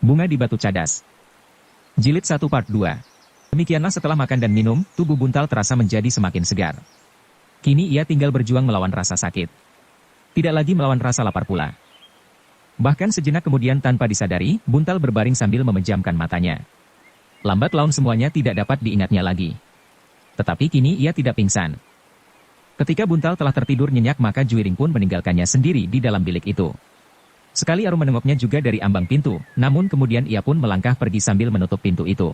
Bunga di Batu Cadas. Jilid 1 Part 2. Demikianlah setelah makan dan minum, tubuh Buntal terasa menjadi semakin segar. Kini ia tinggal berjuang melawan rasa sakit. Tidak lagi melawan rasa lapar pula. Bahkan sejenak kemudian tanpa disadari, Buntal berbaring sambil memejamkan matanya. Lambat laun semuanya tidak dapat diingatnya lagi. Tetapi kini ia tidak pingsan. Ketika Buntal telah tertidur nyenyak maka Juiring pun meninggalkannya sendiri di dalam bilik itu. Sekali Arum menengoknya juga dari ambang pintu, namun kemudian ia pun melangkah pergi sambil menutup pintu itu.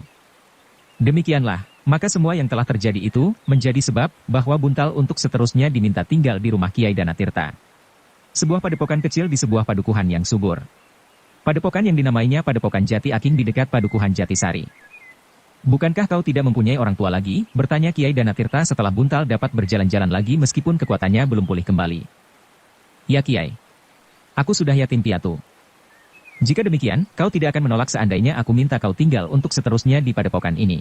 Demikianlah, maka semua yang telah terjadi itu, menjadi sebab, bahwa Buntal untuk seterusnya diminta tinggal di rumah Kiai Danatirta. Sebuah padepokan kecil di sebuah padukuhan yang subur. Padepokan yang dinamainya Padepokan Jati Aking di dekat Padukuhan Jatisari. Bukankah kau tidak mempunyai orang tua lagi? Bertanya Kiai Danatirta setelah Buntal dapat berjalan-jalan lagi meskipun kekuatannya belum pulih kembali. Ya Kiai. Aku sudah yatim piatu. Jika demikian, kau tidak akan menolak seandainya aku minta kau tinggal untuk seterusnya di padepokan ini.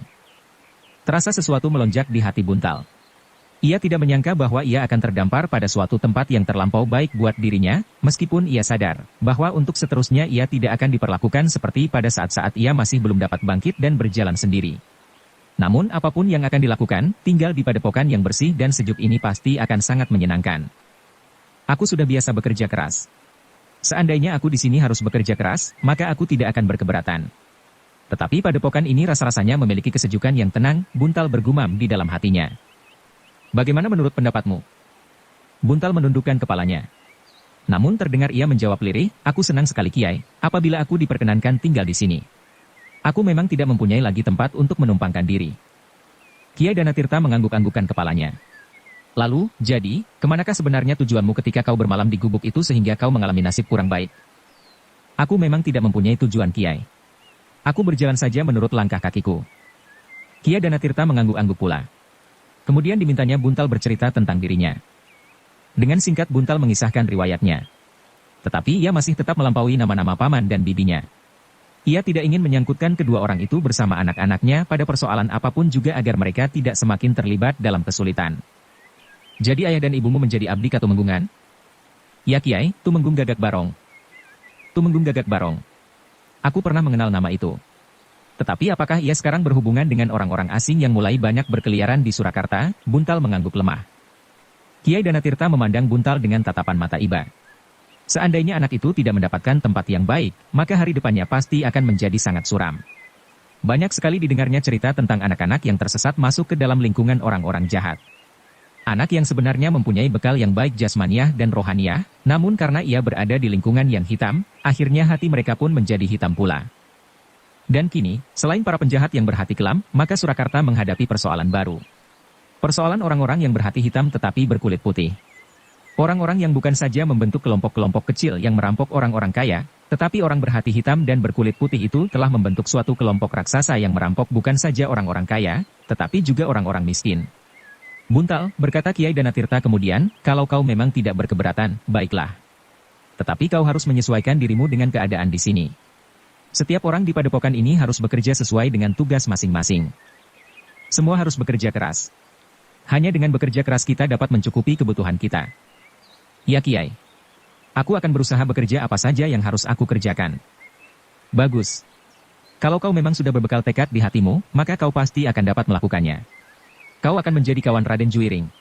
Terasa sesuatu melonjak di hati Buntal. Ia tidak menyangka bahwa ia akan terdampar pada suatu tempat yang terlampau baik buat dirinya, meskipun ia sadar bahwa untuk seterusnya ia tidak akan diperlakukan seperti pada saat-saat ia masih belum dapat bangkit dan berjalan sendiri. Namun apapun yang akan dilakukan, tinggal di padepokan yang bersih dan sejuk ini pasti akan sangat menyenangkan. Aku sudah biasa bekerja keras. Seandainya aku di sini harus bekerja keras, maka aku tidak akan berkeberatan. Tetapi padepokan ini rasa-rasanya memiliki kesejukan yang tenang, Buntal bergumam di dalam hatinya. Bagaimana menurut pendapatmu? Buntal menundukkan kepalanya. Namun terdengar ia menjawab lirih, aku senang sekali Kiai, apabila aku diperkenankan tinggal di sini. Aku memang tidak mempunyai lagi tempat untuk menumpangkan diri. Kiai Danatirta mengangguk-anggukkan kepalanya. Lalu, jadi, kemanakah sebenarnya tujuanmu ketika kau bermalam di gubuk itu sehingga kau mengalami nasib kurang baik? Aku memang tidak mempunyai tujuan Kiai. Aku berjalan saja menurut langkah kakiku. Kiai Danatirta mengangguk-angguk pula. Kemudian dimintanya Buntal bercerita tentang dirinya. Dengan singkat Buntal mengisahkan riwayatnya. Tetapi ia masih tetap melampaui nama-nama paman dan bibinya. Ia tidak ingin menyangkutkan kedua orang itu bersama anak-anaknya pada persoalan apapun juga agar mereka tidak semakin terlibat dalam kesulitan. Jadi ayah dan ibumu menjadi abdi Katumenggungan? Ya Kiai, Tumenggung Gagak Barong. Tumenggung Gagak Barong. Aku pernah mengenal nama itu. Tetapi apakah ia sekarang berhubungan dengan orang-orang asing yang mulai banyak berkeliaran di Surakarta? Buntal mengangguk lemah. Kiai Danatirta memandang Buntal dengan tatapan mata iba. Seandainya anak itu tidak mendapatkan tempat yang baik, maka hari depannya pasti akan menjadi sangat suram. Banyak sekali didengarnya cerita tentang anak-anak yang tersesat masuk ke dalam lingkungan orang-orang jahat. Anak yang sebenarnya mempunyai bekal yang baik jasmaniah dan rohaniah, namun karena ia berada di lingkungan yang hitam, akhirnya hati mereka pun menjadi hitam pula. Dan kini, selain para penjahat yang berhati kelam, maka Surakarta menghadapi persoalan baru. Persoalan orang-orang yang berhati hitam tetapi berkulit putih. Orang-orang yang bukan saja membentuk kelompok-kelompok kecil yang merampok orang-orang kaya, tetapi orang berhati hitam dan berkulit putih itu telah membentuk suatu kelompok raksasa yang merampok bukan saja orang-orang kaya, tetapi juga orang-orang miskin. Buntal, berkata Kiai Danatirta kemudian, kalau kau memang tidak berkeberatan, baiklah. Tetapi kau harus menyesuaikan dirimu dengan keadaan di sini. Setiap orang di padepokan ini harus bekerja sesuai dengan tugas masing-masing. Semua harus bekerja keras. Hanya dengan bekerja keras kita dapat mencukupi kebutuhan kita. Ya Kiai. Aku akan berusaha bekerja apa saja yang harus aku kerjakan. Bagus. Kalau kau memang sudah berbekal tekad di hatimu, maka kau pasti akan dapat melakukannya. Kau akan menjadi kawan Raden Juiring.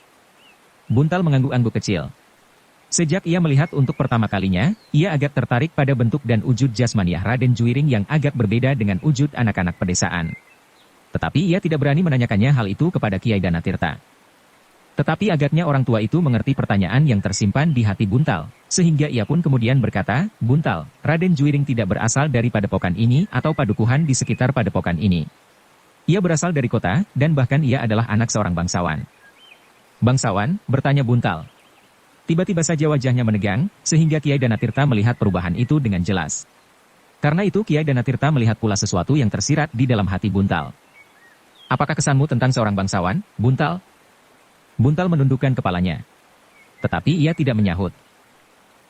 Buntal mengangguk-angguk kecil. Sejak ia melihat untuk pertama kalinya, ia agak tertarik pada bentuk dan wujud jasmaniah Raden Juiring yang agak berbeda dengan wujud anak-anak pedesaan. Tetapi ia tidak berani menanyakannya hal itu kepada Kiai Danatirta. Tetapi agaknya orang tua itu mengerti pertanyaan yang tersimpan di hati Buntal, sehingga ia pun kemudian berkata, Buntal, Raden Juiring tidak berasal dari padepokan ini atau padukuhan di sekitar padepokan ini. Ia berasal dari kota, dan bahkan ia adalah anak seorang bangsawan. Bangsawan, bertanya Buntal. Tiba-tiba saja wajahnya menegang, sehingga Kiai Danatirta melihat perubahan itu dengan jelas. Karena itu Kiai Danatirta melihat pula sesuatu yang tersirat di dalam hati Buntal. Apakah kesanmu tentang seorang bangsawan, Buntal? Buntal menundukkan kepalanya. Tetapi ia tidak menyahut.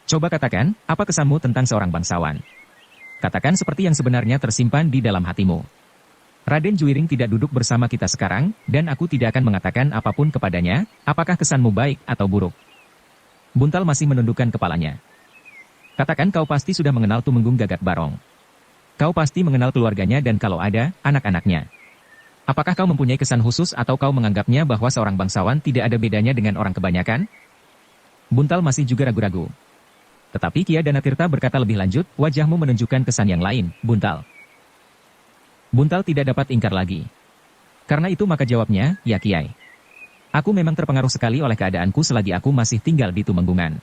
Coba katakan, apa kesanmu tentang seorang bangsawan? Katakan seperti yang sebenarnya tersimpan di dalam hatimu. Raden Juiring tidak duduk bersama kita sekarang, dan aku tidak akan mengatakan apapun kepadanya, apakah kesanmu baik atau buruk. Buntal masih menundukkan kepalanya. Katakan kau pasti sudah mengenal Tumenggung Gagak Barong. Kau pasti mengenal keluarganya dan kalau ada, anak-anaknya. Apakah kau mempunyai kesan khusus atau kau menganggapnya bahwa seorang bangsawan tidak ada bedanya dengan orang kebanyakan? Buntal masih juga ragu-ragu. Tetapi Kia Danatirta berkata lebih lanjut, wajahmu menunjukkan kesan yang lain, Buntal. Buntal tidak dapat ingkar lagi. Karena itu maka jawabnya, ya Kiai. Aku memang terpengaruh sekali oleh keadaanku selagi aku masih tinggal di Tumenggungan.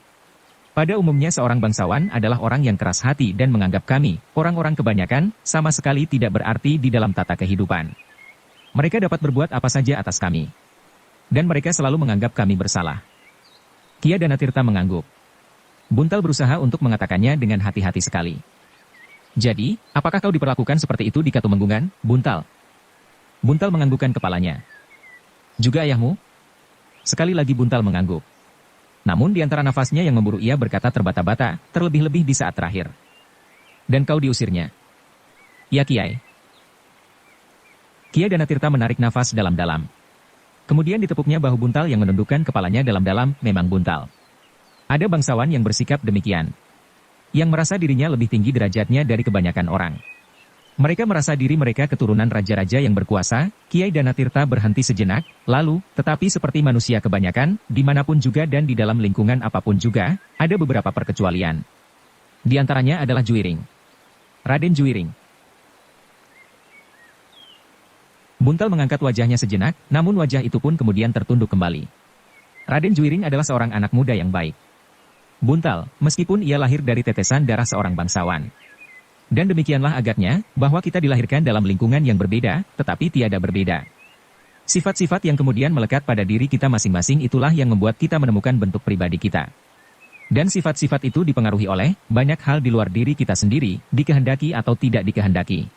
Pada umumnya seorang bangsawan adalah orang yang keras hati dan menganggap kami, orang-orang kebanyakan, sama sekali tidak berarti di dalam tata kehidupan. Mereka dapat berbuat apa saja atas kami. Dan mereka selalu menganggap kami bersalah. Kia Danatirta mengangguk. Buntal berusaha untuk mengatakannya dengan hati-hati sekali. Jadi, apakah kau diperlakukan seperti itu di Katumenggungan, Buntal? Buntal menganggukkan kepalanya. Juga ayahmu? Sekali lagi Buntal mengangguk. Namun di antara nafasnya yang memburu ia berkata terbata-bata, terlebih-lebih di saat terakhir. Dan kau diusirnya. Ya Kiai. Kia Danatirta menarik nafas dalam-dalam. Kemudian ditepuknya bahu Buntal yang menundukkan kepalanya dalam-dalam, memang Buntal. Ada bangsawan yang bersikap demikian. Yang merasa dirinya lebih tinggi derajatnya dari kebanyakan orang. Mereka merasa diri mereka keturunan raja-raja yang berkuasa. Kiai Danatirta berhenti sejenak, lalu, tetapi seperti manusia kebanyakan, dimanapun juga dan di dalam lingkungan apapun juga, ada beberapa perkecualian. Di antaranya adalah Juiring. Raden Juiring. Buntal mengangkat wajahnya sejenak, namun wajah itu pun kemudian tertunduk kembali. Raden Juiring adalah seorang anak muda yang baik. Buntal, meskipun ia lahir dari tetesan darah seorang bangsawan. Dan demikianlah agaknya, bahwa kita dilahirkan dalam lingkungan yang berbeda, tetapi tiada berbeda. Sifat-sifat yang kemudian melekat pada diri kita masing-masing itulah yang membuat kita menemukan bentuk pribadi kita. Dan sifat-sifat itu dipengaruhi oleh banyak hal di luar diri kita sendiri, dikehendaki atau tidak dikehendaki.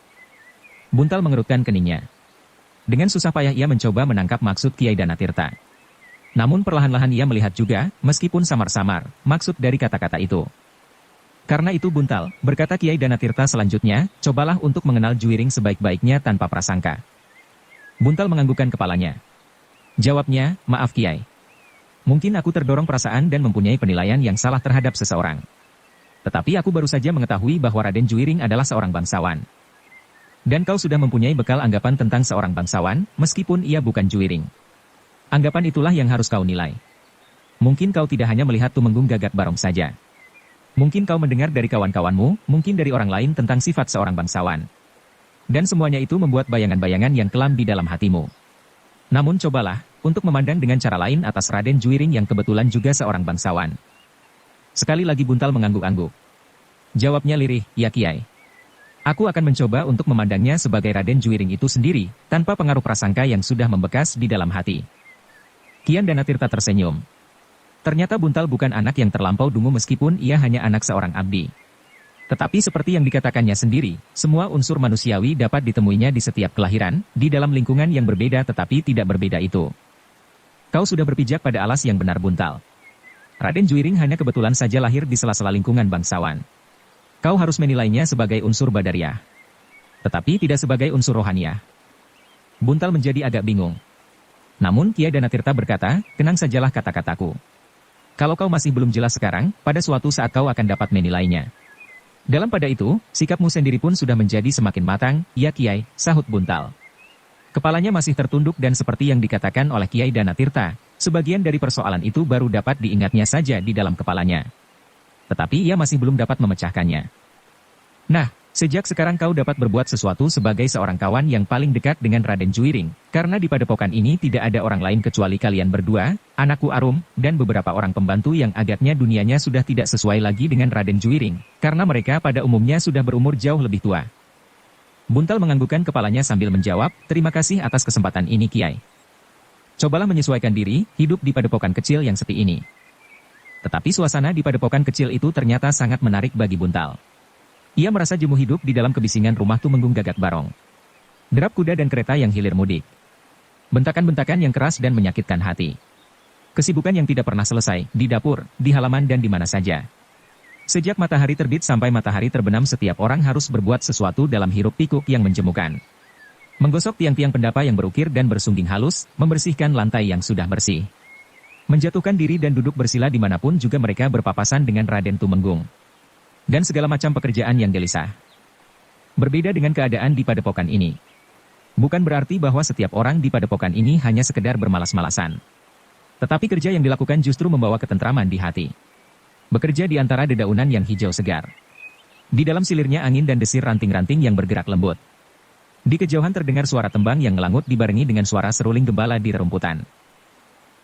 Buntal mengerutkan keningnya. Dengan susah payah ia mencoba menangkap maksud Kiai Danatirta. Namun perlahan-lahan ia melihat juga, meskipun samar-samar, maksud dari kata-kata itu. Karena itu Buntal, berkata Kiai Danatirta selanjutnya, cobalah untuk mengenal Juiring sebaik-baiknya tanpa prasangka. Buntal menganggukkan kepalanya. Jawabnya, maaf Kiai. Mungkin aku terdorong perasaan dan mempunyai penilaian yang salah terhadap seseorang. Tetapi aku baru saja mengetahui bahwa Raden Juiring adalah seorang bangsawan. Dan kau sudah mempunyai bekal anggapan tentang seorang bangsawan, meskipun ia bukan Juiring. Anggapan itulah yang harus kau nilai. Mungkin kau tidak hanya melihat Tumenggung Gagak Barong saja. Mungkin kau mendengar dari kawan-kawanmu, mungkin dari orang lain tentang sifat seorang bangsawan. Dan semuanya itu membuat bayangan-bayangan yang kelam di dalam hatimu. Namun cobalah, untuk memandang dengan cara lain atas Raden Juiring yang kebetulan juga seorang bangsawan. Sekali lagi Buntal mengangguk-angguk. Jawabnya lirih, ya Kiai. Aku akan mencoba untuk memandangnya sebagai Raden Juiring itu sendiri, tanpa pengaruh prasangka yang sudah membekas di dalam hati. Kiai Danatirta tersenyum. Ternyata Buntal bukan anak yang terlampau dungu meskipun ia hanya anak seorang abdi. Tetapi seperti yang dikatakannya sendiri, semua unsur manusiawi dapat ditemuinya di setiap kelahiran, di dalam lingkungan yang berbeda tetapi tidak berbeda itu. Kau sudah berpijak pada alas yang benar Buntal. Raden Juiring hanya kebetulan saja lahir di sela-sela lingkungan bangsawan. Kau harus menilainya sebagai unsur badariah. Tetapi tidak sebagai unsur rohaniah. Buntal menjadi agak bingung. Namun Kiai Danatirta berkata, tenang sajalah kata-kataku. Kalau kau masih belum jelas sekarang, pada suatu saat kau akan dapat menilainya. Dalam pada itu, sikapmu sendiri pun sudah menjadi semakin matang, ya Kiai, sahut Buntal. Kepalanya masih tertunduk dan seperti yang dikatakan oleh Kiai Danatirta, sebagian dari persoalan itu baru dapat diingatnya saja di dalam kepalanya. Tetapi ia masih belum dapat memecahkannya. Nah, sejak sekarang kau dapat berbuat sesuatu sebagai seorang kawan yang paling dekat dengan Raden Juiring, karena di padepokan ini tidak ada orang lain kecuali kalian berdua, anakku Arum, dan beberapa orang pembantu yang agaknya dunianya sudah tidak sesuai lagi dengan Raden Juiring, karena mereka pada umumnya sudah berumur jauh lebih tua. Buntal menganggukkan kepalanya sambil menjawab, terima kasih atas kesempatan ini Kiai. Cobalah menyesuaikan diri, hidup di padepokan kecil yang sepi ini. Tetapi suasana di padepokan kecil itu ternyata sangat menarik bagi Buntal. Ia merasa jemuh hidup di dalam kebisingan rumah Tumenggung Gagak Barong. Derap kuda dan kereta yang hilir mudik. Bentakan-bentakan yang keras dan menyakitkan hati. Kesibukan yang tidak pernah selesai, di dapur, di halaman dan di mana saja. Sejak matahari terbit sampai matahari terbenam setiap orang harus berbuat sesuatu dalam hiruk pikuk yang menjemukan. Menggosok tiang-tiang pendapa yang berukir dan bersungging halus, membersihkan lantai yang sudah bersih. Menjatuhkan diri dan duduk bersila dimanapun juga mereka berpapasan dengan Raden Tumenggung. Dan segala macam pekerjaan yang gelisah. Berbeda dengan keadaan di padepokan ini. Bukan berarti bahwa setiap orang di padepokan ini hanya sekedar bermalas-malasan. Tetapi kerja yang dilakukan justru membawa ketentraman di hati. Bekerja di antara dedaunan yang hijau segar. Di dalam silirnya angin dan desir ranting-ranting yang bergerak lembut. Di kejauhan terdengar suara tembang yang melangut dibarengi dengan suara seruling gembala di rerumputan.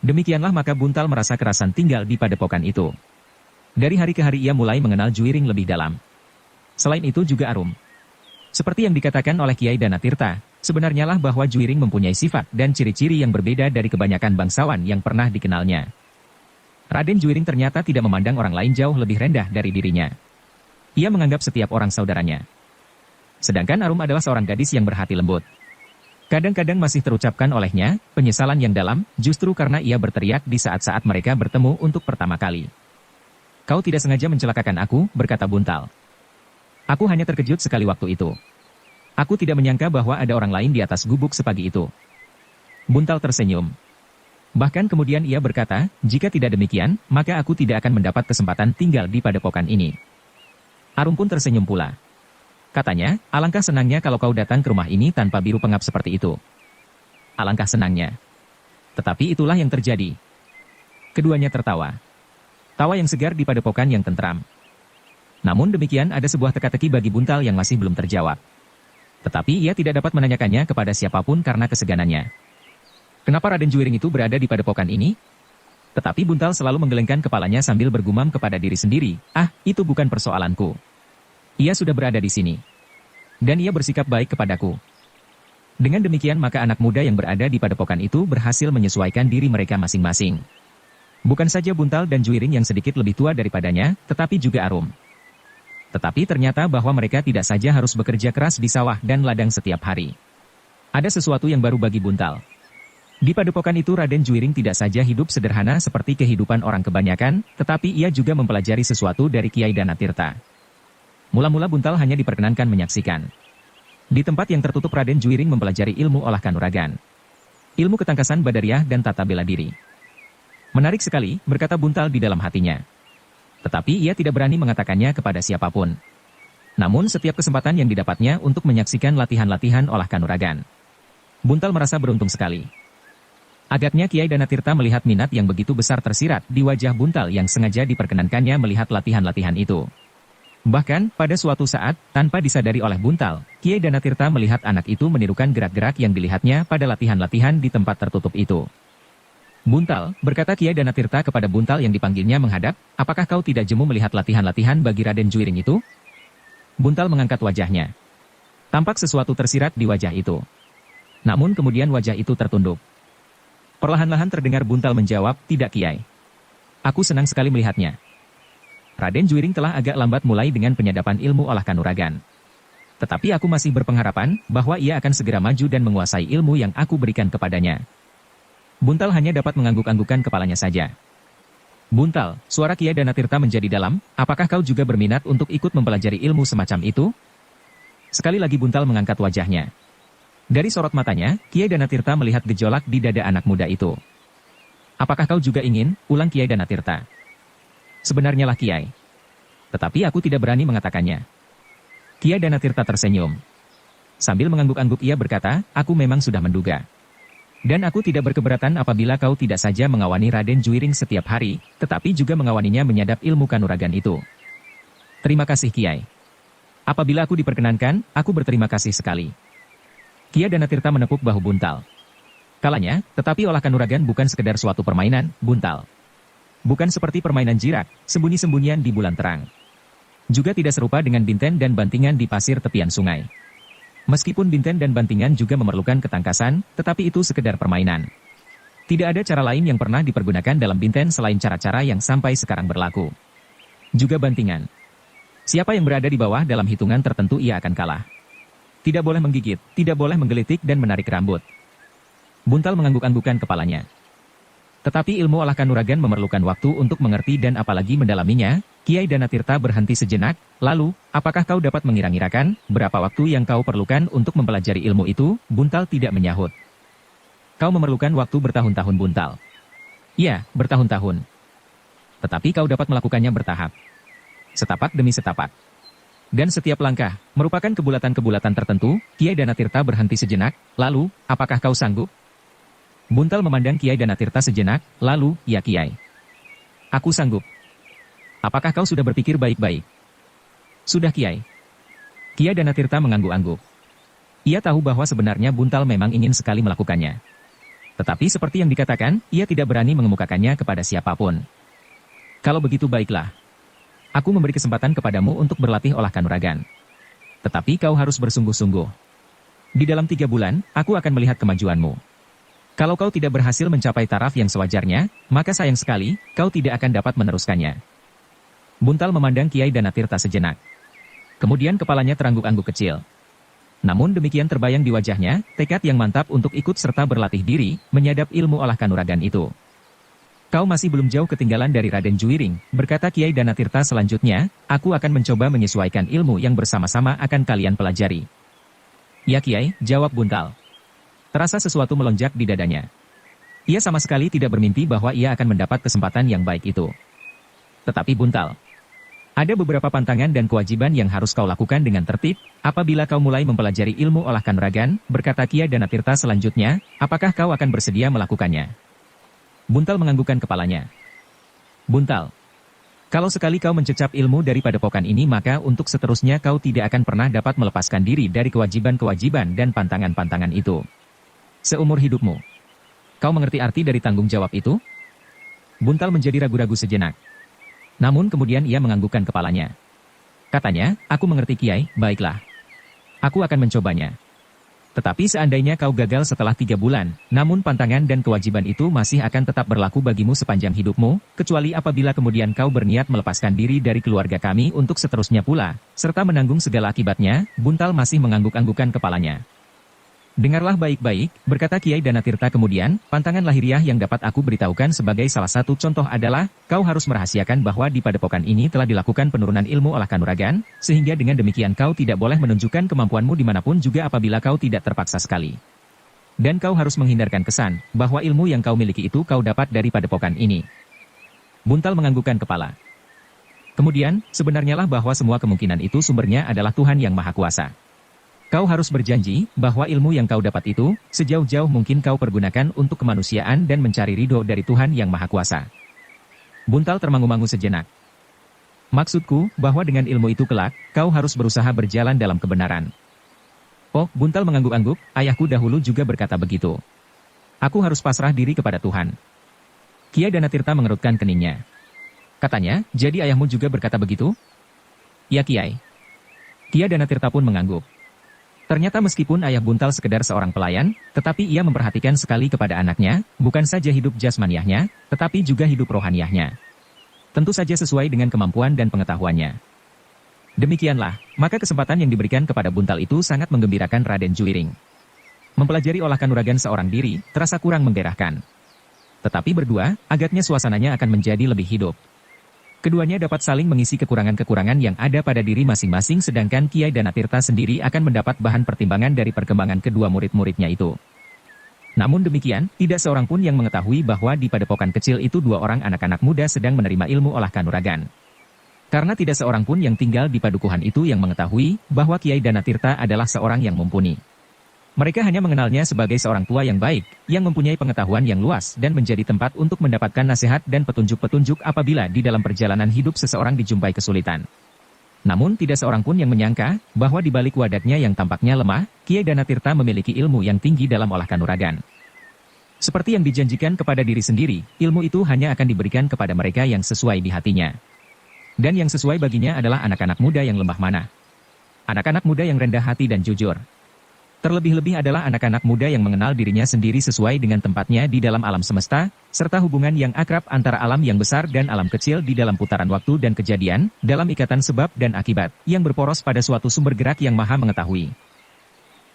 Demikianlah maka Buntal merasa kerasan tinggal di padepokan itu. Dari hari ke hari ia mulai mengenal Juwiring lebih dalam. Selain itu juga Arum. Seperti yang dikatakan oleh Kiai Danatirta, sebenarnya lah bahwa Juwiring mempunyai sifat dan ciri-ciri yang berbeda dari kebanyakan bangsawan yang pernah dikenalnya. Raden Juwiring ternyata tidak memandang orang lain jauh lebih rendah dari dirinya. Ia menganggap setiap orang saudaranya. Sedangkan Arum adalah seorang gadis yang berhati lembut. Kadang-kadang masih terucapkan olehnya penyesalan yang dalam, justru karena ia berteriak di saat-saat mereka bertemu untuk pertama kali. "Kau tidak sengaja mencelakakan aku," berkata Buntal. "Aku hanya terkejut sekali waktu itu. Aku tidak menyangka bahwa ada orang lain di atas gubuk sepagi itu." Buntal tersenyum. Bahkan kemudian ia berkata, "Jika tidak demikian, maka aku tidak akan mendapat kesempatan tinggal di padepokan ini." Arum pun tersenyum pula. Katanya, "Alangkah senangnya kalau kau datang ke rumah ini tanpa biru pengap seperti itu." Alangkah senangnya. Tetapi itulah yang terjadi. Keduanya tertawa. Tawa yang segar di padepokan yang tentram. Namun demikian ada sebuah teka-teki bagi Buntal yang masih belum terjawab. Tetapi ia tidak dapat menanyakannya kepada siapapun karena keseganannya. Kenapa Raden Juwiring itu berada di padepokan ini? Tetapi Buntal selalu menggelengkan kepalanya sambil bergumam kepada diri sendiri, itu bukan persoalanku. Ia sudah berada di sini. Dan ia bersikap baik kepadaku. Dengan demikian maka anak muda yang berada di padepokan itu berhasil menyesuaikan diri mereka masing-masing. Bukan saja Buntal dan Juwiring yang sedikit lebih tua daripadanya, tetapi juga Arum. Tetapi ternyata bahwa mereka tidak saja harus bekerja keras di sawah dan ladang setiap hari. Ada sesuatu yang baru bagi Buntal. Di padepokan itu Raden Juwiring tidak saja hidup sederhana seperti kehidupan orang kebanyakan, tetapi ia juga mempelajari sesuatu dari Kiai Danatirta. Mula-mula Buntal hanya diperkenankan menyaksikan. Di tempat yang tertutup Raden Juwiring mempelajari ilmu olah kanuragan. Ilmu ketangkasan badariah dan tata bela diri. Menarik sekali, berkata Buntal di dalam hatinya. Tetapi ia tidak berani mengatakannya kepada siapapun. Namun setiap kesempatan yang didapatnya untuk menyaksikan latihan-latihan olah kanuragan. Buntal merasa beruntung sekali. Agaknya Kiai Danatirta melihat minat yang begitu besar tersirat di wajah Buntal yang sengaja diperkenankannya melihat latihan-latihan itu. Bahkan, pada suatu saat, tanpa disadari oleh Buntal, Kiai Danatirta melihat anak itu menirukan gerak-gerak yang dilihatnya pada latihan-latihan di tempat tertutup itu. "Buntal," berkata Kiai Danatirta kepada Buntal yang dipanggilnya menghadap, "apakah kau tidak jemu melihat latihan-latihan bagi Raden Juwiring itu?" Buntal mengangkat wajahnya. Tampak sesuatu tersirat di wajah itu. Namun kemudian wajah itu tertunduk. Perlahan-lahan terdengar Buntal menjawab, "Tidak Kiai. Aku senang sekali melihatnya." Raden Juwiring telah agak lambat mulai dengan penyadapan ilmu olah kanuragan. Tetapi aku masih berpengharapan bahwa ia akan segera maju dan menguasai ilmu yang aku berikan kepadanya. Buntal hanya dapat mengangguk-anggukan kepalanya saja. "Buntal," suara Kiai Danatirta menjadi dalam, "apakah kau juga berminat untuk ikut mempelajari ilmu semacam itu?" Sekali lagi Buntal mengangkat wajahnya. Dari sorot matanya, Kiai Danatirta melihat gejolak di dada anak muda itu. "Apakah kau juga ingin?" ulang Kiai Danatirta. "Sebenarnya lah Kiai. Tetapi aku tidak berani mengatakannya." Kiai Danatirta tersenyum. Sambil mengangguk-angguk ia berkata, "Aku memang sudah menduga. Dan aku tidak berkeberatan apabila kau tidak saja mengawani Raden Juwiring setiap hari, tetapi juga mengawaninya menyadap ilmu kanuragan itu." "Terima kasih Kiai. Apabila aku diperkenankan, aku berterima kasih sekali." Kiai Danatirta menepuk bahu Buntal. Kalanya, "Tetapi olah kanuragan bukan sekedar suatu permainan, Buntal. Bukan seperti permainan jirak, sembunyi-sembunyian di bulan terang. Juga tidak serupa dengan binten dan bantingan di pasir tepian sungai. Meskipun binten dan bantingan juga memerlukan ketangkasan, tetapi itu sekedar permainan. Tidak ada cara lain yang pernah dipergunakan dalam binten selain cara-cara yang sampai sekarang berlaku. Juga bantingan. Siapa yang berada di bawah dalam hitungan tertentu ia akan kalah. Tidak boleh menggigit, tidak boleh menggelitik dan menarik rambut." Buntal mengangguk-anggukan kepalanya. Tetapi ilmu olah kanuragan memerlukan waktu untuk mengerti dan apalagi mendalaminya. Kiai Danatirta berhenti sejenak, lalu, "Apakah kau dapat mengira-ngirakan berapa waktu yang kau perlukan untuk mempelajari ilmu itu?" Buntal tidak menyahut. "Kau memerlukan waktu bertahun-tahun Buntal." "Iya, bertahun-tahun. Tetapi kau dapat melakukannya bertahap. Setapak demi setapak. Dan setiap langkah, merupakan kebulatan-kebulatan tertentu. Kiai Danatirta berhenti sejenak, lalu, apakah kau sanggup? Buntal memandang Kiai Danatirta sejenak, lalu, ya Kiai. Aku sanggup. Apakah kau sudah berpikir baik-baik? Sudah Kiai. Kiai Danatirta mengangguk-angguk. Ia tahu bahwa sebenarnya Buntal memang ingin sekali melakukannya. Tetapi seperti yang dikatakan, ia tidak berani mengemukakannya kepada siapapun. Kalau begitu baiklah. Aku memberi kesempatan kepadamu untuk berlatih olah kanuragan. Tetapi kau harus bersungguh-sungguh. Di dalam 3 bulan, aku akan melihat kemajuanmu. Kalau kau tidak berhasil mencapai taraf yang sewajarnya, maka sayang sekali, kau tidak akan dapat meneruskannya. Buntal memandang Kiai Danatirta sejenak. Kemudian kepalanya terangguk-angguk kecil. Namun demikian terbayang di wajahnya, tekad yang mantap untuk ikut serta berlatih diri, menyadap ilmu olah kanuragan itu. Kau masih belum jauh ketinggalan dari Raden Juwiring, berkata Kiai Danatirta selanjutnya, aku akan mencoba menyesuaikan ilmu yang bersama-sama akan kalian pelajari. Ya Kiai, jawab Buntal. Terasa sesuatu melonjak di dadanya. Ia sama sekali tidak bermimpi bahwa ia akan mendapat kesempatan yang baik itu. Tetapi Buntal, ada beberapa pantangan dan kewajiban yang harus kau lakukan dengan tertib, apabila kau mulai mempelajari ilmu olah kanuragan, berkata Kiai Danatirta selanjutnya, apakah kau akan bersedia melakukannya? Buntal menganggukkan kepalanya. Buntal, kalau sekali kau mencecap ilmu dari padepokan ini maka untuk seterusnya kau tidak akan pernah dapat melepaskan diri dari kewajiban-kewajiban dan pantangan-pantangan itu. Seumur hidupmu. Kau mengerti arti dari tanggung jawab itu? Buntal menjadi ragu-ragu sejenak. Namun kemudian ia menganggukkan kepalanya. Katanya, aku mengerti Kiai, baiklah. Aku akan mencobanya. Tetapi seandainya kau gagal setelah 3 bulan, namun pantangan dan kewajiban itu masih akan tetap berlaku bagimu sepanjang hidupmu, kecuali apabila kemudian kau berniat melepaskan diri dari keluarga kami untuk seterusnya pula, serta menanggung segala akibatnya. Buntal masih mengangguk-anggukkan kepalanya. Dengarlah baik-baik, berkata Kiai Danatirta kemudian, pantangan lahiriah yang dapat aku beritahukan sebagai salah satu contoh adalah, kau harus merahasiakan bahwa di padepokan ini telah dilakukan penurunan ilmu olah kanuragan, sehingga dengan demikian kau tidak boleh menunjukkan kemampuanmu dimanapun juga apabila kau tidak terpaksa sekali. Dan kau harus menghindarkan kesan, bahwa ilmu yang kau miliki itu kau dapat dari padepokan ini. Buntal menganggukkan kepala. Kemudian, sebenarnya lah bahwa semua kemungkinan itu sumbernya adalah Tuhan Yang Maha Kuasa. Kau harus berjanji, bahwa ilmu yang kau dapat itu, sejauh-jauh mungkin kau pergunakan untuk kemanusiaan dan mencari ridho dari Tuhan Yang Maha Kuasa. Buntal termangu-mangu sejenak. Maksudku, bahwa dengan ilmu itu kelak, kau harus berusaha berjalan dalam kebenaran. Oh, Buntal mengangguk-angguk, ayahku dahulu juga berkata begitu. Aku harus pasrah diri kepada Tuhan. Kiai Danatirta mengerutkan keningnya. Katanya, jadi ayahmu juga berkata begitu? Ya Kiai. Kiai Danatirta pun mengangguk. Ternyata meskipun ayah Buntal sekedar seorang pelayan, tetapi ia memperhatikan sekali kepada anaknya, bukan saja hidup jasmaniahnya, tetapi juga hidup rohaniahnya. Tentu saja sesuai dengan kemampuan dan pengetahuannya. Demikianlah, maka kesempatan yang diberikan kepada Buntal itu sangat menggembirakan Raden Juwiring. Mempelajari olah kanuragan seorang diri, terasa kurang menggairahkan. Tetapi berdua, agaknya suasananya akan menjadi lebih hidup. Keduanya dapat saling mengisi kekurangan-kekurangan yang ada pada diri masing-masing sedangkan Kiai Danatirta sendiri akan mendapat bahan pertimbangan dari perkembangan kedua murid-muridnya itu. Namun demikian, tidak seorang pun yang mengetahui bahwa di padepokan kecil itu 2 orang anak-anak muda sedang menerima ilmu olah kanuragan. Karena tidak seorang pun yang tinggal di padukuhan itu yang mengetahui bahwa Kiai Danatirta adalah seorang yang mumpuni. Mereka hanya mengenalnya sebagai seorang tua yang baik, yang mempunyai pengetahuan yang luas dan menjadi tempat untuk mendapatkan nasihat dan petunjuk-petunjuk apabila di dalam perjalanan hidup seseorang dijumpai kesulitan. Namun tidak seorang pun yang menyangka bahwa di balik wadatnya yang tampaknya lemah, Kiai Danatirta memiliki ilmu yang tinggi dalam olah kanuragan. Seperti yang dijanjikan kepada diri sendiri, ilmu itu hanya akan diberikan kepada mereka yang sesuai di hatinya. Dan yang sesuai baginya adalah anak-anak muda yang lemah mana. Anak-anak muda yang rendah hati dan jujur. Terlebih-lebih adalah anak-anak muda yang mengenal dirinya sendiri sesuai dengan tempatnya di dalam alam semesta, serta hubungan yang akrab antara alam yang besar dan alam kecil di dalam putaran waktu dan kejadian, dalam ikatan sebab dan akibat, yang berporos pada suatu sumber gerak yang maha mengetahui.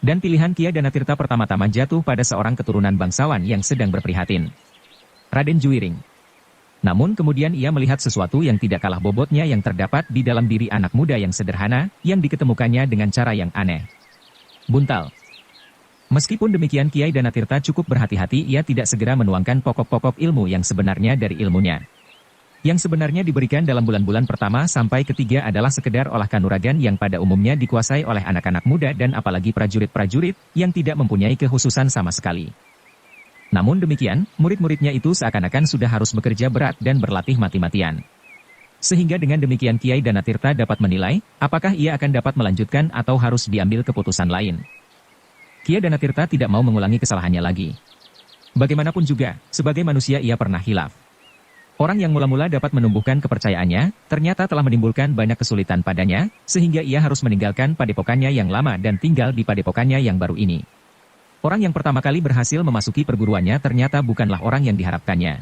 Dan pilihan Kiai Danatirta pertama-tama jatuh pada seorang keturunan bangsawan yang sedang berprihatin. Raden Juwiring. Namun kemudian ia melihat sesuatu yang tidak kalah bobotnya yang terdapat di dalam diri anak muda yang sederhana, yang diketemukannya dengan cara yang aneh. Buntal. Meskipun demikian Kiai Danatirta cukup berhati-hati ia tidak segera menuangkan pokok-pokok ilmu yang sebenarnya dari ilmunya. Yang sebenarnya diberikan dalam bulan-bulan pertama sampai ketiga adalah sekedar olah kanuragan yang pada umumnya dikuasai oleh anak-anak muda dan apalagi prajurit-prajurit yang tidak mempunyai kekhususan sama sekali. Namun demikian, murid-muridnya itu seakan-akan sudah harus bekerja berat dan berlatih mati-matian. Sehingga dengan demikian Kiai Danatirta dapat menilai, apakah ia akan dapat melanjutkan atau harus diambil keputusan lain. Kiai Danatirta tidak mau mengulangi kesalahannya lagi. Bagaimanapun juga, sebagai manusia ia pernah hilaf. Orang yang mula-mula dapat menumbuhkan kepercayaannya, ternyata telah menimbulkan banyak kesulitan padanya, sehingga ia harus meninggalkan padepokannya yang lama dan tinggal di padepokannya yang baru ini. Orang yang pertama kali berhasil memasuki perguruannya ternyata bukanlah orang yang diharapkannya.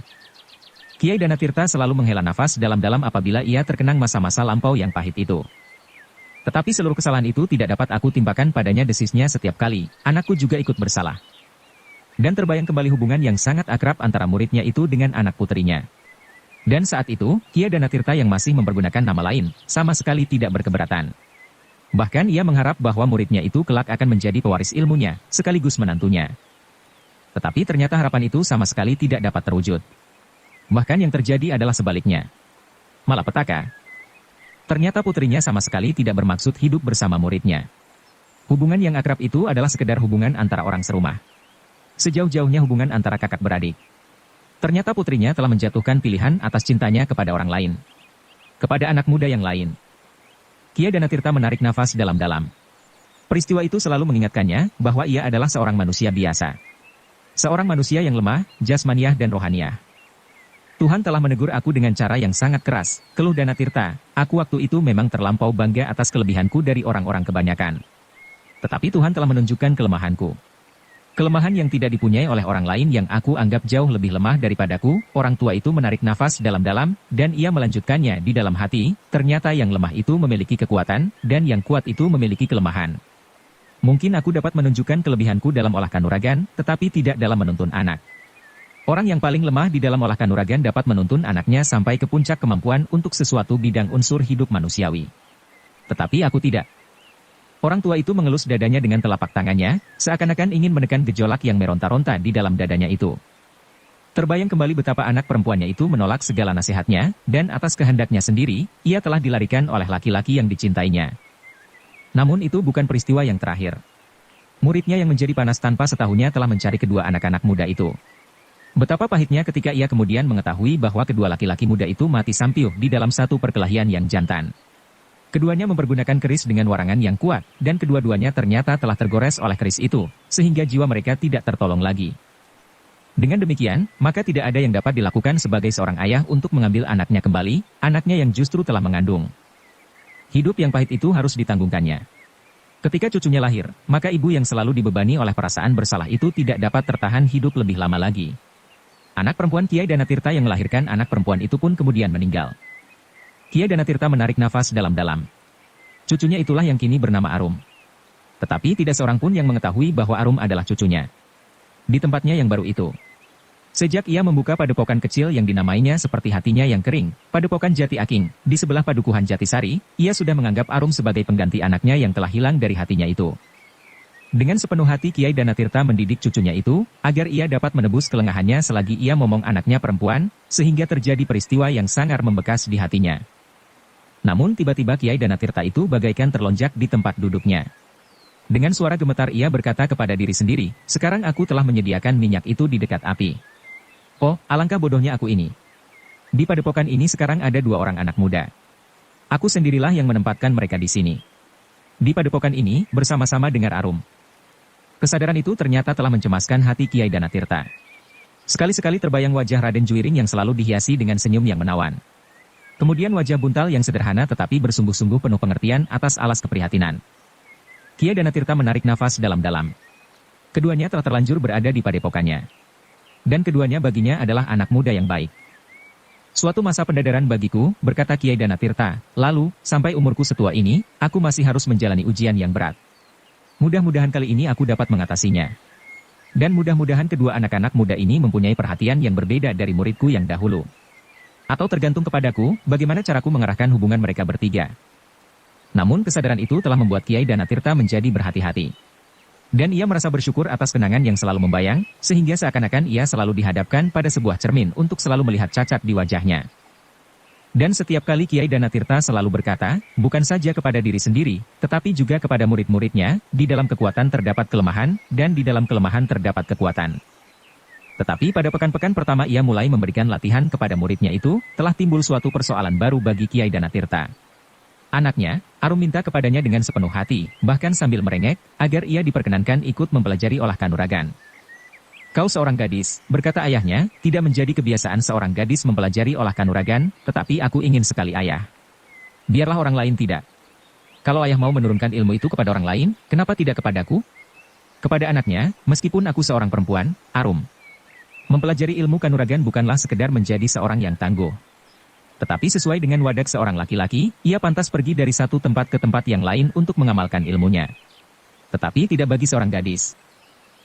Kiai Danatirta selalu menghela nafas dalam-dalam apabila ia terkenang masa-masa lampau yang pahit itu. Tetapi seluruh kesalahan itu tidak dapat aku timpakan padanya, desisnya setiap kali, anakku juga ikut bersalah. Dan terbayang kembali hubungan yang sangat akrab antara muridnya itu dengan anak puterinya. Dan saat itu, Kiai Danatirta yang masih mempergunakan nama lain, sama sekali tidak berkeberatan. Bahkan ia mengharap bahwa muridnya itu kelak akan menjadi pewaris ilmunya, sekaligus menantunya. Tetapi ternyata harapan itu sama sekali tidak dapat terwujud. Bahkan yang terjadi adalah sebaliknya. Malapetaka. Ternyata putrinya sama sekali tidak bermaksud hidup bersama muridnya. Hubungan yang akrab itu adalah sekedar hubungan antara orang serumah. Sejauh-jauhnya hubungan antara kakak beradik. Ternyata putrinya telah menjatuhkan pilihan atas cintanya kepada orang lain. Kepada anak muda yang lain. Kiai Danatirta menarik nafas dalam-dalam. Peristiwa itu selalu mengingatkannya bahwa ia adalah seorang manusia biasa. Seorang manusia yang lemah, jasmaniah dan rohaniah. Tuhan telah menegur aku dengan cara yang sangat keras, keluh Danatirta. Aku waktu itu memang terlampau bangga atas kelebihanku dari orang-orang kebanyakan. Tetapi Tuhan telah menunjukkan kelemahanku. Kelemahan yang tidak dipunyai oleh orang lain yang aku anggap jauh lebih lemah daripadaku. Orang tua itu menarik nafas dalam-dalam, dan ia melanjutkannya di dalam hati. Ternyata yang lemah itu memiliki kekuatan, dan yang kuat itu memiliki kelemahan. Mungkin aku dapat menunjukkan kelebihanku dalam olah kanuragan, tetapi tidak dalam menuntun anak. Orang yang paling lemah di dalam olah kanuragan dapat menuntun anaknya sampai ke puncak kemampuan untuk sesuatu bidang unsur hidup manusiawi. Tetapi aku tidak. Orang tua itu mengelus dadanya dengan telapak tangannya, seakan-akan ingin menekan gejolak yang meronta-ronta di dalam dadanya itu. Terbayang kembali betapa anak perempuannya itu menolak segala nasihatnya, dan atas kehendaknya sendiri, ia telah dilarikan oleh laki-laki yang dicintainya. Namun itu bukan peristiwa yang terakhir. Muridnya yang menjadi panas tanpa setahunya telah mencari kedua anak-anak muda itu. Betapa pahitnya ketika ia kemudian mengetahui bahwa kedua laki-laki muda itu mati sampiuh di dalam satu perkelahian yang jantan. Keduanya mempergunakan keris dengan warangan yang kuat, dan kedua-duanya ternyata telah tergores oleh keris itu, sehingga jiwa mereka tidak tertolong lagi. Dengan demikian, maka tidak ada yang dapat dilakukan sebagai seorang ayah untuk mengambil anaknya kembali, anaknya yang justru telah mengandung. Hidup yang pahit itu harus ditanggungkannya. Ketika cucunya lahir, maka ibu yang selalu dibebani oleh perasaan bersalah itu tidak dapat tertahan hidup lebih lama lagi. Anak perempuan Kiai Danatirta yang melahirkan anak perempuan itu pun kemudian meninggal. Kiai Danatirta menarik nafas dalam-dalam. Cucunya itulah yang kini bernama Arum. Tetapi tidak seorang pun yang mengetahui bahwa Arum adalah cucunya. Di tempatnya yang baru itu. Sejak ia membuka padepokan kecil yang dinamainya seperti hatinya yang kering, Padepokan Jati Aking, di sebelah Padukuhan Jatisari, ia sudah menganggap Arum sebagai pengganti anaknya yang telah hilang dari hatinya itu. Dengan sepenuh hati Kiai Danatirta mendidik cucunya itu, agar ia dapat menebus kelengahannya selagi ia momong anaknya perempuan, sehingga terjadi peristiwa yang sangat membekas di hatinya. Namun tiba-tiba Kiai Danatirta itu bagaikan terlonjak di tempat duduknya. Dengan suara gemetar ia berkata kepada diri sendiri, sekarang aku telah menyediakan minyak itu di dekat api. Oh, alangkah bodohnya aku ini. Di padepokan ini sekarang ada dua orang anak muda. Aku sendirilah yang menempatkan mereka di sini. Di padepokan ini, bersama-sama dengan Arum. Kesadaran itu ternyata telah mencemaskan hati Kiai Danatirta. Sekali-sekali terbayang wajah Raden Juwiring yang selalu dihiasi dengan senyum yang menawan. Kemudian wajah Buntal yang sederhana tetapi bersungguh-sungguh penuh pengertian atas alas keprihatinan. Kiai Danatirta menarik nafas dalam-dalam. Keduanya telah terlanjur berada di padepokannya. Dan keduanya baginya adalah anak muda yang baik. Suatu masa pendadaran bagiku, berkata Kiai Danatirta, lalu, sampai umurku setua ini, aku masih harus menjalani ujian yang berat. Mudah-mudahan kali ini aku dapat mengatasinya. Dan mudah-mudahan kedua anak-anak muda ini mempunyai perhatian yang berbeda dari muridku yang dahulu. Atau tergantung kepadaku, bagaimana caraku mengarahkan hubungan mereka bertiga. Namun kesadaran itu telah membuat Kiai Danatirta menjadi berhati-hati. Dan ia merasa bersyukur atas kenangan yang selalu membayang, sehingga seakan-akan ia selalu dihadapkan pada sebuah cermin untuk selalu melihat cacat di wajahnya. Dan setiap kali Kiai Danatirta selalu berkata, bukan saja kepada diri sendiri, tetapi juga kepada murid-muridnya, di dalam kekuatan terdapat kelemahan, dan di dalam kelemahan terdapat kekuatan. Tetapi pada pekan-pekan pertama ia mulai memberikan latihan kepada muridnya itu, telah timbul suatu persoalan baru bagi Kiai Danatirta. Anaknya, Arum minta kepadanya dengan sepenuh hati, bahkan sambil merengek, agar ia diperkenankan ikut mempelajari olah kanuragan. Kau seorang gadis, berkata ayahnya, tidak menjadi kebiasaan seorang gadis mempelajari olah kanuragan, tetapi aku ingin sekali ayah. Biarlah orang lain tidak. Kalau ayah mau menurunkan ilmu itu kepada orang lain, kenapa tidak kepadaku? Kepada anaknya, meskipun aku seorang perempuan, Arum. Mempelajari ilmu kanuragan bukanlah sekedar menjadi seorang yang tangguh. Tetapi sesuai dengan wadak seorang laki-laki, ia pantas pergi dari satu tempat ke tempat yang lain untuk mengamalkan ilmunya. Tetapi tidak bagi seorang gadis.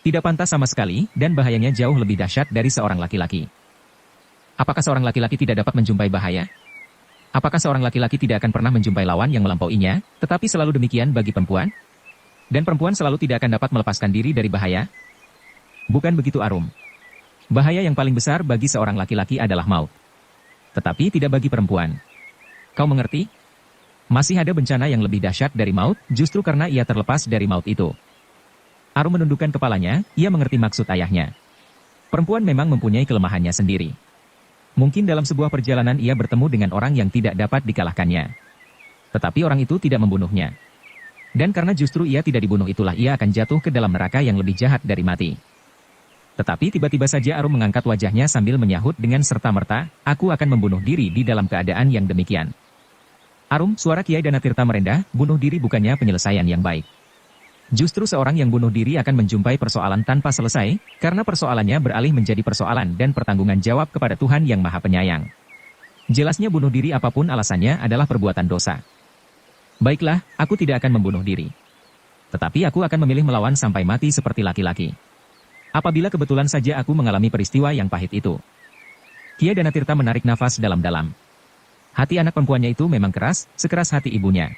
Tidak pantas sama sekali, dan bahayanya jauh lebih dahsyat dari seorang laki-laki. Apakah seorang laki-laki tidak dapat menjumpai bahaya? Apakah seorang laki-laki tidak akan pernah menjumpai lawan yang melampauinya, tetapi selalu demikian bagi perempuan? Dan perempuan selalu tidak akan dapat melepaskan diri dari bahaya? Bukan begitu Arum. Bahaya yang paling besar bagi seorang laki-laki adalah maut. Tetapi tidak bagi perempuan. Kau mengerti? Masih ada bencana yang lebih dahsyat dari maut, justru karena ia terlepas dari maut itu. Arum menundukkan kepalanya, ia mengerti maksud ayahnya. Perempuan memang mempunyai kelemahannya sendiri. Mungkin dalam sebuah perjalanan ia bertemu dengan orang yang tidak dapat dikalahkannya. Tetapi orang itu tidak membunuhnya. Dan karena justru ia tidak dibunuh itulah ia akan jatuh ke dalam neraka yang lebih jahat dari mati. Tetapi tiba-tiba saja Arum mengangkat wajahnya sambil menyahut dengan serta-merta, aku akan membunuh diri di dalam keadaan yang demikian. Arum, suara Kiai Danatirta merendah, bunuh diri bukannya penyelesaian yang baik. Justru seorang yang bunuh diri akan menjumpai persoalan tanpa selesai, karena persoalannya beralih menjadi persoalan dan pertanggungan jawab kepada Tuhan yang Maha Penyayang. Jelasnya bunuh diri apapun alasannya adalah perbuatan dosa. Baiklah, aku tidak akan membunuh diri. Tetapi aku akan memilih melawan sampai mati seperti laki-laki. Apabila kebetulan saja aku mengalami peristiwa yang pahit itu. Kiai Danatirta menarik nafas dalam-dalam. Hati anak perempuannya itu memang keras, sekeras hati ibunya.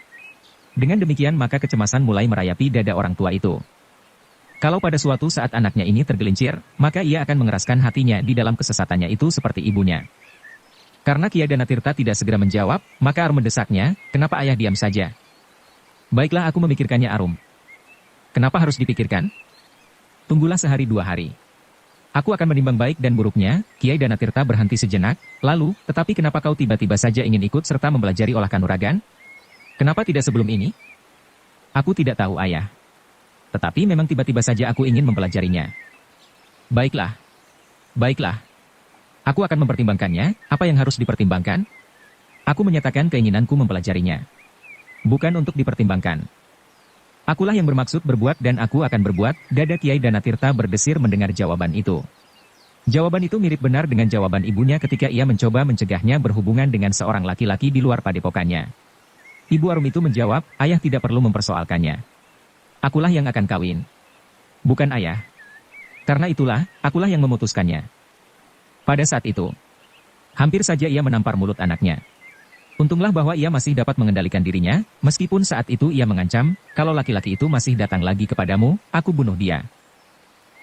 Dengan demikian maka kecemasan mulai merayapi dada orang tua itu. Kalau pada suatu saat anaknya ini tergelincir, maka ia akan mengeraskan hatinya di dalam kesesatannya itu seperti ibunya. Karena Kiai Danatirta tidak segera menjawab, maka Arum mendesaknya, kenapa ayah diam saja? Baiklah aku memikirkannya Arum. Kenapa harus dipikirkan? Tunggulah sehari dua hari. Aku akan menimbang baik dan buruknya. Kiai Danatirta berhenti sejenak, lalu, tetapi kenapa kau tiba-tiba saja ingin ikut serta mempelajari olah kanuragan? Kenapa tidak sebelum ini? Aku tidak tahu ayah. Tetapi memang tiba-tiba saja aku ingin mempelajarinya. Baiklah. Baiklah. Aku akan mempertimbangkannya, apa yang harus dipertimbangkan? Aku menyatakan keinginanku mempelajarinya. Bukan untuk dipertimbangkan. Akulah yang bermaksud berbuat dan aku akan berbuat, dada Kiai Danatirta berdesir mendengar jawaban itu. Jawaban itu mirip benar dengan jawaban ibunya ketika ia mencoba mencegahnya berhubungan dengan seorang laki-laki di luar padepokannya. Ibu Arum itu menjawab, ayah tidak perlu mempersoalkannya. Akulah yang akan kawin. Bukan ayah. Karena itulah, akulah yang memutuskannya. Pada saat itu, hampir saja ia menampar mulut anaknya. Untunglah bahwa ia masih dapat mengendalikan dirinya, meskipun saat itu ia mengancam, kalau laki-laki itu masih datang lagi kepadamu, aku bunuh dia.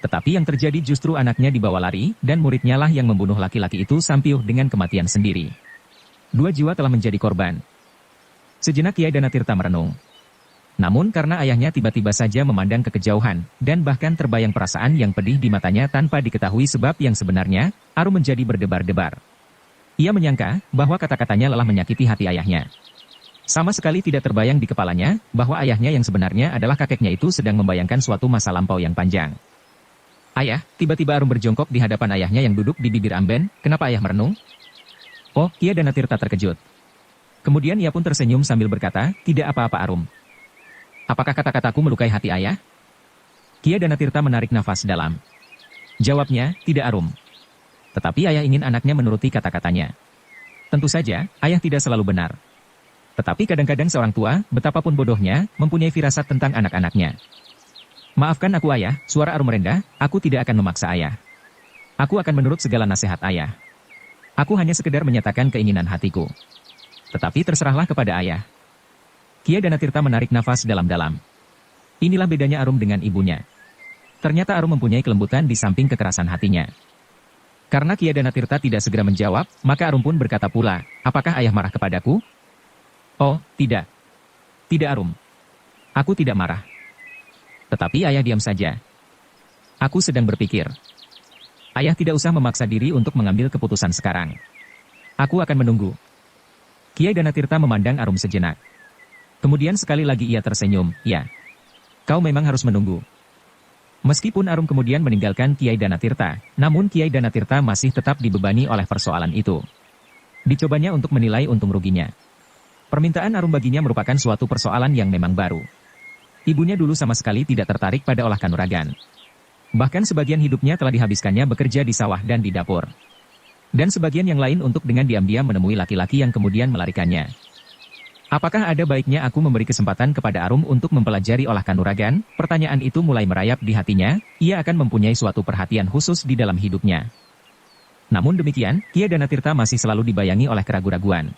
Tetapi yang terjadi justru anaknya dibawa lari, dan muridnya lah yang membunuh laki-laki itu sampiuh dengan kematian sendiri. 2 jiwa telah menjadi korban. Sejenak Kiai Danatirta merenung. Namun karena ayahnya tiba-tiba saja memandang ke kejauhan, dan bahkan terbayang perasaan yang pedih di matanya tanpa diketahui sebab yang sebenarnya, Arum menjadi berdebar-debar. Ia menyangka bahwa kata-katanya lelah menyakiti hati ayahnya. Sama sekali tidak terbayang di kepalanya bahwa ayahnya yang sebenarnya adalah kakeknya itu sedang membayangkan suatu masa lampau yang panjang. Ayah, tiba-tiba Arum berjongkok di hadapan ayahnya yang duduk di bibir amben, kenapa ayah merenung? Oh, Kiai Danatirta terkejut. Kemudian ia pun tersenyum sambil berkata, tidak apa-apa Arum. Apakah kata-kataku melukai hati ayah? Kiai Danatirta menarik nafas dalam. Jawabnya, tidak Arum. Tetapi ayah ingin anaknya menuruti kata-katanya. Tentu saja, ayah tidak selalu benar. Tetapi kadang-kadang seorang tua, betapapun bodohnya, mempunyai firasat tentang anak-anaknya. Maafkan aku ayah, suara Arum merendah, aku tidak akan memaksa ayah. Aku akan menurut segala nasihat ayah. Aku hanya sekedar menyatakan keinginan hatiku. Tetapi terserahlah kepada ayah. Kiai Danatirta menarik nafas dalam-dalam. Inilah bedanya Arum dengan ibunya. Ternyata Arum mempunyai kelembutan di samping kekerasan hatinya. Karena Kiai Danatirta tidak segera menjawab, maka Arum pun berkata pula, apakah ayah marah kepadaku? Oh, tidak. Tidak Arum. Aku tidak marah. Tetapi ayah diam saja. Aku sedang berpikir. Ayah tidak usah memaksa diri untuk mengambil keputusan sekarang. Aku akan menunggu. Kiai Danatirta memandang Arum sejenak. Kemudian sekali lagi ia tersenyum, ya. Kau memang harus menunggu. Meskipun Arum kemudian meninggalkan Kiai Danatirta, namun Kiai Danatirta masih tetap dibebani oleh persoalan itu. Dicobanya untuk menilai untung ruginya. Permintaan Arum baginya merupakan suatu persoalan yang memang baru. Ibunya dulu sama sekali tidak tertarik pada olah kanuragan. Bahkan sebagian hidupnya telah dihabiskannya bekerja di sawah dan di dapur. Dan sebagian yang lain untuk dengan diam-diam menemui laki-laki yang kemudian melarikannya. Apakah ada baiknya aku memberi kesempatan kepada Arum untuk mempelajari olah kanuragan? Pertanyaan itu mulai merayap di hatinya, ia akan mempunyai suatu perhatian khusus di dalam hidupnya. Namun demikian, Kiai Danatirta masih selalu dibayangi oleh keraguan-raguan.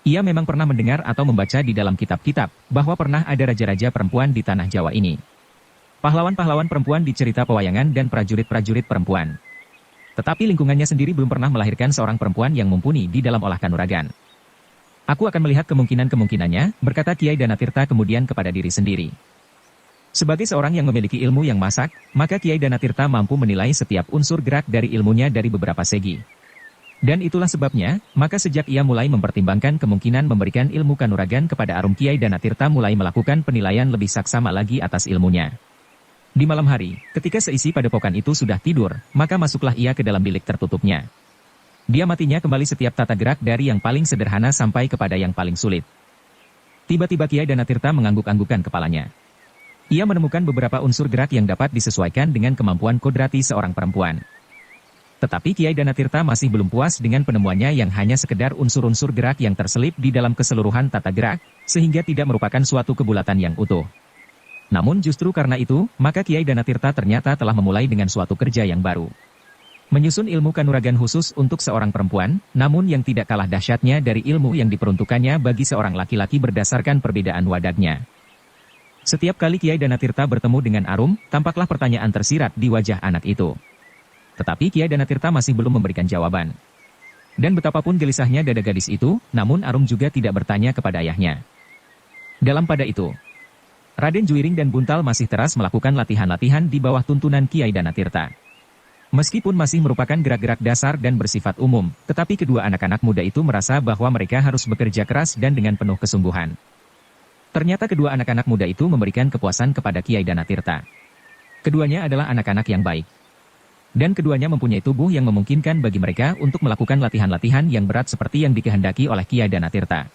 Ia memang pernah mendengar atau membaca di dalam kitab-kitab, bahwa pernah ada raja-raja perempuan di tanah Jawa ini. Pahlawan-pahlawan perempuan di cerita pewayangan dan prajurit-prajurit perempuan. Tetapi lingkungannya sendiri belum pernah melahirkan seorang perempuan yang mumpuni di dalam olah kanuragan. Aku akan melihat kemungkinan-kemungkinannya, berkata Kiai Danatirta kemudian kepada diri sendiri. Sebagai seorang yang memiliki ilmu yang masak, maka Kiai Danatirta mampu menilai setiap unsur gerak dari ilmunya dari beberapa segi. Dan itulah sebabnya, maka sejak ia mulai mempertimbangkan kemungkinan memberikan ilmu kanuragan kepada Arum, Kiai Danatirta mulai melakukan penilaian lebih saksama lagi atas ilmunya. Di malam hari, ketika seisi padepokan itu sudah tidur, maka masuklah ia ke dalam bilik tertutupnya. Dia matinya kembali setiap tata gerak dari yang paling sederhana sampai kepada yang paling sulit. Tiba-tiba Kiai Danatirta mengangguk-anggukkan kepalanya. Ia menemukan beberapa unsur gerak yang dapat disesuaikan dengan kemampuan kodrati seorang perempuan. Tetapi Kiai Danatirta masih belum puas dengan penemuannya yang hanya sekedar unsur-unsur gerak yang terselip di dalam keseluruhan tata gerak, sehingga tidak merupakan suatu kebulatan yang utuh. Namun justru karena itu, maka Kiai Danatirta ternyata telah memulai dengan suatu kerja yang baru. Menyusun ilmu kanuragan khusus untuk seorang perempuan, namun yang tidak kalah dahsyatnya dari ilmu yang diperuntukannya bagi seorang laki-laki berdasarkan perbedaan wadatnya. Setiap kali Kiai Danatirta bertemu dengan Arum, tampaklah pertanyaan tersirat di wajah anak itu. Tetapi Kiai Danatirta masih belum memberikan jawaban. Dan betapapun gelisahnya dada gadis itu, namun Arum juga tidak bertanya kepada ayahnya. Dalam pada itu, Raden Juiring dan Buntal masih teras melakukan latihan-latihan di bawah tuntunan Kiai Danatirta. Meskipun masih merupakan gerak-gerak dasar dan bersifat umum, tetapi kedua anak-anak muda itu merasa bahwa mereka harus bekerja keras dan dengan penuh kesungguhan. Ternyata kedua anak-anak muda itu memberikan kepuasan kepada Kiai Danatirta. Keduanya adalah anak-anak yang baik. Dan keduanya mempunyai tubuh yang memungkinkan bagi mereka untuk melakukan latihan-latihan yang berat seperti yang dikehendaki oleh Kiai Danatirta.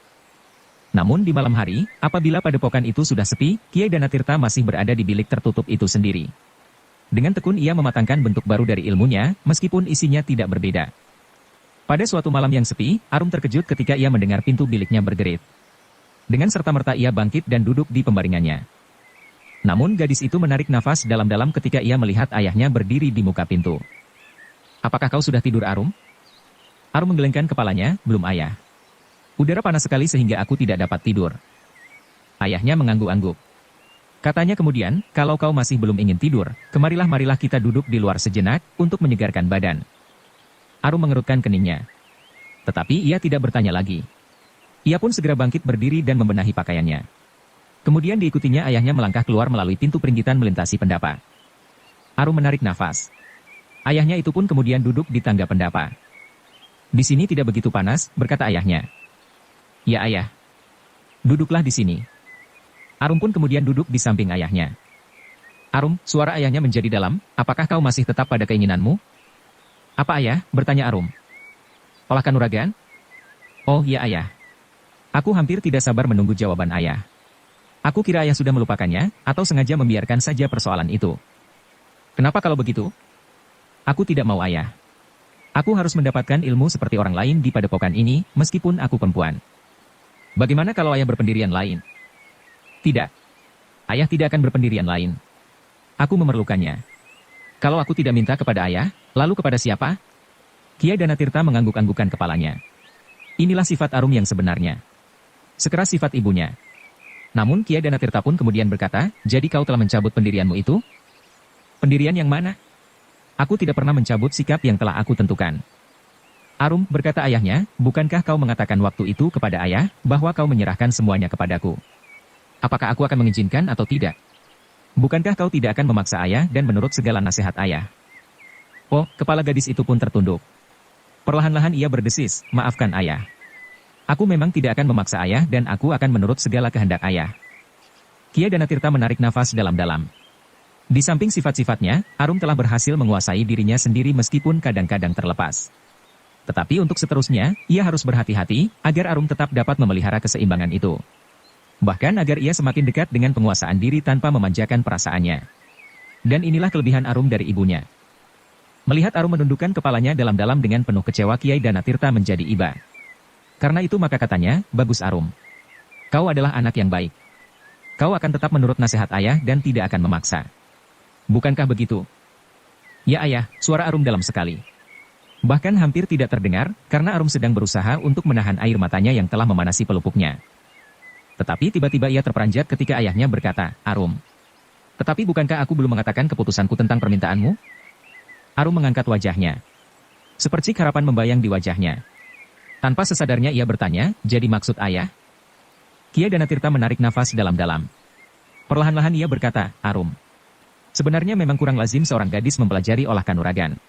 Namun di malam hari, apabila padepokan itu sudah sepi, Kiai Danatirta masih berada di bilik tertutup itu sendiri. Dengan tekun ia mematangkan bentuk baru dari ilmunya, meskipun isinya tidak berbeda. Pada suatu malam yang sepi, Arum terkejut ketika ia mendengar pintu biliknya bergerit. Dengan serta-merta ia bangkit dan duduk di pembaringannya. Namun gadis itu menarik nafas dalam-dalam ketika ia melihat ayahnya berdiri di muka pintu. Apakah kau sudah tidur Arum? Arum menggelengkan kepalanya, belum ayah. Udara panas sekali sehingga aku tidak dapat tidur. Ayahnya mengangguk-angguk. Katanya kemudian, kalau kau masih belum ingin tidur, marilah kita duduk di luar sejenak, untuk menyegarkan badan. Arum mengerutkan keningnya. Tetapi ia tidak bertanya lagi. Ia pun segera bangkit berdiri dan membenahi pakaiannya. Kemudian diikutinya ayahnya melangkah keluar melalui pintu peringgitan melintasi pendapa. Arum menarik nafas. Ayahnya itu pun kemudian duduk di tangga pendapa. Di sini tidak begitu panas, berkata ayahnya. Ya ayah. Duduklah di sini. Arum pun kemudian duduk di samping ayahnya. Arum, suara ayahnya menjadi dalam, apakah kau masih tetap pada keinginanmu? Apa ayah? Bertanya Arum. Olah kanuragan? Oh ya ayah. Aku hampir tidak sabar menunggu jawaban ayah. Aku kira ayah sudah melupakannya, atau sengaja membiarkan saja persoalan itu. Kenapa kalau begitu? Aku tidak mau ayah. Aku harus mendapatkan ilmu seperti orang lain di padepokan ini, meskipun aku perempuan. Bagaimana kalau ayah berpendirian lain? Tidak. Ayah tidak akan berpendirian lain. Aku memerlukannya. Kalau aku tidak minta kepada ayah, lalu kepada siapa? Kiai Danatirta mengangguk-anggukkan kepalanya. Inilah sifat Arum yang sebenarnya. Sekeras sifat ibunya. Namun Kiai Danatirta pun kemudian berkata, jadi kau telah mencabut pendirianmu itu? Pendirian yang mana? Aku tidak pernah mencabut sikap yang telah aku tentukan. Arum, berkata ayahnya, bukankah kau mengatakan waktu itu kepada ayah, bahwa kau menyerahkan semuanya kepadaku? Apakah aku akan mengizinkan atau tidak? Bukankah kau tidak akan memaksa ayah dan menurut segala nasihat ayah? Oh, kepala gadis itu pun tertunduk. Perlahan-lahan ia berdesis, maafkan ayah. Aku memang tidak akan memaksa ayah dan aku akan menurut segala kehendak ayah. Kia Danatirta menarik nafas dalam-dalam. Di samping sifat-sifatnya, Arum telah berhasil menguasai dirinya sendiri meskipun kadang-kadang terlepas. Tetapi untuk seterusnya, ia harus berhati-hati, agar Arum tetap dapat memelihara keseimbangan itu. Bahkan agar ia semakin dekat dengan penguasaan diri tanpa memanjakan perasaannya. Dan inilah kelebihan Arum dari ibunya. Melihat Arum menundukkan kepalanya dalam-dalam dengan penuh kecewa, Kiai Danatirta menjadi iba. Karena itu maka katanya, bagus Arum. Kau adalah anak yang baik. Kau akan tetap menurut nasihat ayah dan tidak akan memaksa. Bukankah begitu? Ya ayah, suara Arum dalam sekali. Bahkan hampir tidak terdengar, karena Arum sedang berusaha untuk menahan air matanya yang telah memanasi pelupuknya. Tetapi tiba-tiba ia terperanjat ketika ayahnya berkata, Arum. Tetapi bukankah aku belum mengatakan keputusanku tentang permintaanmu? Arum mengangkat wajahnya. Seperti harapan membayang di wajahnya. Tanpa sesadarnya ia bertanya, jadi maksud ayah? Kia Danatirta menarik nafas dalam-dalam. Perlahan-lahan ia berkata, Arum. Sebenarnya memang kurang lazim seorang gadis mempelajari olah kanuragan.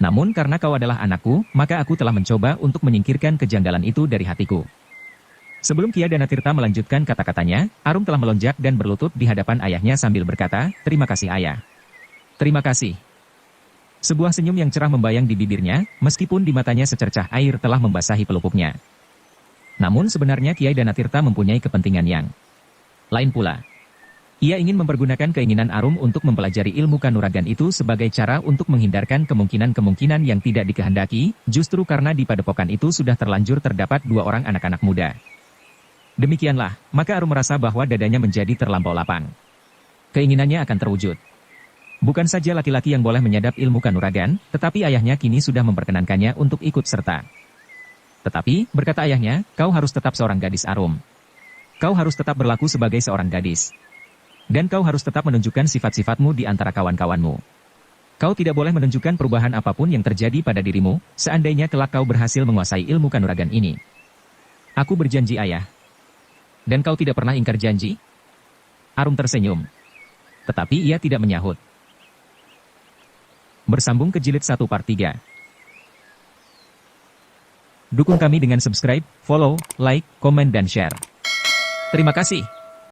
Namun karena kau adalah anakku, maka aku telah mencoba untuk menyingkirkan kejanggalan itu dari hatiku. Sebelum Kia Danatirta melanjutkan kata-katanya, Arum telah melonjak dan berlutut di hadapan ayahnya sambil berkata, terima kasih ayah. Terima kasih. Sebuah senyum yang cerah membayang di bibirnya, meskipun di matanya secercah air telah membasahi pelupuknya. Namun sebenarnya Kiai Danatirta mempunyai kepentingan yang lain pula. Ia ingin mempergunakan keinginan Arum untuk mempelajari ilmu kanuragan itu sebagai cara untuk menghindarkan kemungkinan-kemungkinan yang tidak dikehendaki, justru karena di padepokan itu sudah terlanjur terdapat 2 orang anak-anak muda. Demikianlah, maka Arum merasa bahwa dadanya menjadi terlampau lapang. Keinginannya akan terwujud. Bukan saja laki-laki yang boleh menyadap ilmu kanuragan, tetapi ayahnya kini sudah memperkenankannya untuk ikut serta. Tetapi, berkata ayahnya, kau harus tetap seorang gadis Arum. Kau harus tetap berlaku sebagai seorang gadis. Dan kau harus tetap menunjukkan sifat-sifatmu di antara kawan-kawanmu. Kau tidak boleh menunjukkan perubahan apapun yang terjadi pada dirimu, seandainya kelak kau berhasil menguasai ilmu kanuragan ini. Aku berjanji ayah. Dan kau tidak pernah ingkar janji? Arum tersenyum. Tetapi ia tidak menyahut. Bersambung ke jilid 1 part 3. Dukung kami dengan subscribe, follow, like, komen dan share. Terima kasih.